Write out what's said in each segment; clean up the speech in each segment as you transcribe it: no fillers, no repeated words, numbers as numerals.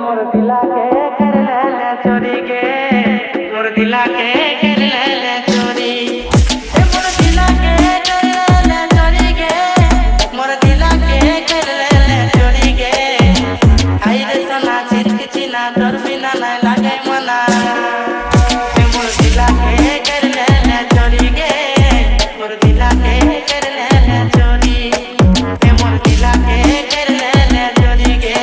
मोर दिला के कर ले चोरी के मोर दिला के कर ले चोरी मोर दिला के कर ले चोरी के मोर दिला के कर ले चोरी के आई रे सोना चिरक चिना तोर बिना नहीं लागे मना मोर दिला के कर ले चोरी के मोर दिला के कर ले चोरी मोर दिला के कर ले चोरी के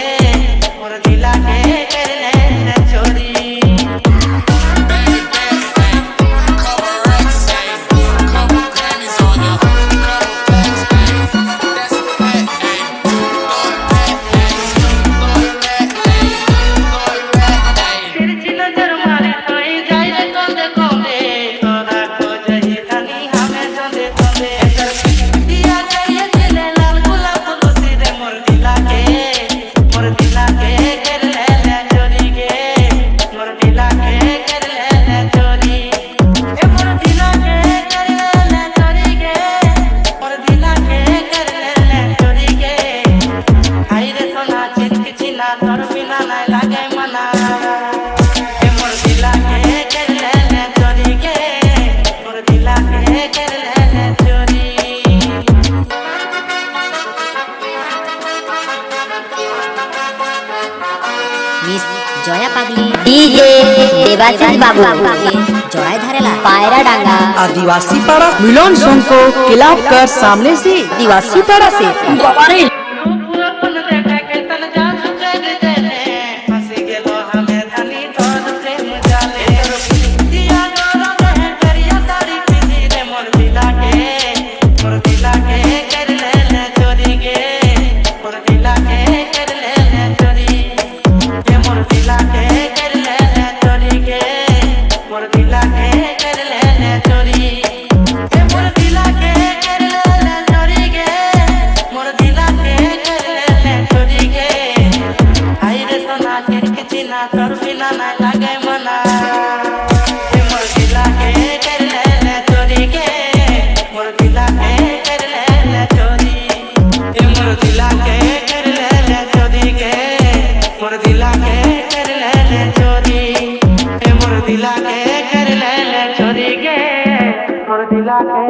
मोर दिला के कर ले चोरी तिरछी नजर मारी कोई जाए रे कोंदे कोंदे तोरा को जही धनी हमें जोंदे जोंदे दिया चाहिए दिले लाल गुलाब खुशी रे मोर दिला के कर ले चोरी के मोर दिला के कर ले चोरी मोर दिला के कर ले चोरी के मोर दिला के कर ले चोरी के आई रे सोना चिरक चिना तोर बिना नहीं लागे मना मोर दिला के कर ले चोरी के मोर दिला के कर ले चोरी मिस जया पागली डीजे देवाशीष बाबू जड़ाई धरेला पायरा डांगा आदिवासी पाड़ा मिलन सॉन्ग को क्लब कर सामने से आदिवासी पाड़ा से बाबारे अपन देखा के तन जा सुचर देले हंसी गेलो हमें धनी तोर प्रेम जाले दिया डोरा रहे करिया साड़ी पिनी रे मोर दिला के कर ले चोरी के मोर दिला के कर ले चोरी मोर दिला के कर ले चोरी के मोर दिला के कर ले चोरी मोर दिला के कर ले चोरी के मोर दिला के कर ले चोरी के आई रे सोना चिरक चिना तोर बिना नहीं लागे मना मोर दिला के कर ले चोरी के मोर दिला के कर ले चोरी मोर दिला के कर ले चोरी के मोर दिला के कर ले चोरी मोर दिला के कर ले चोरी के मोर दिला के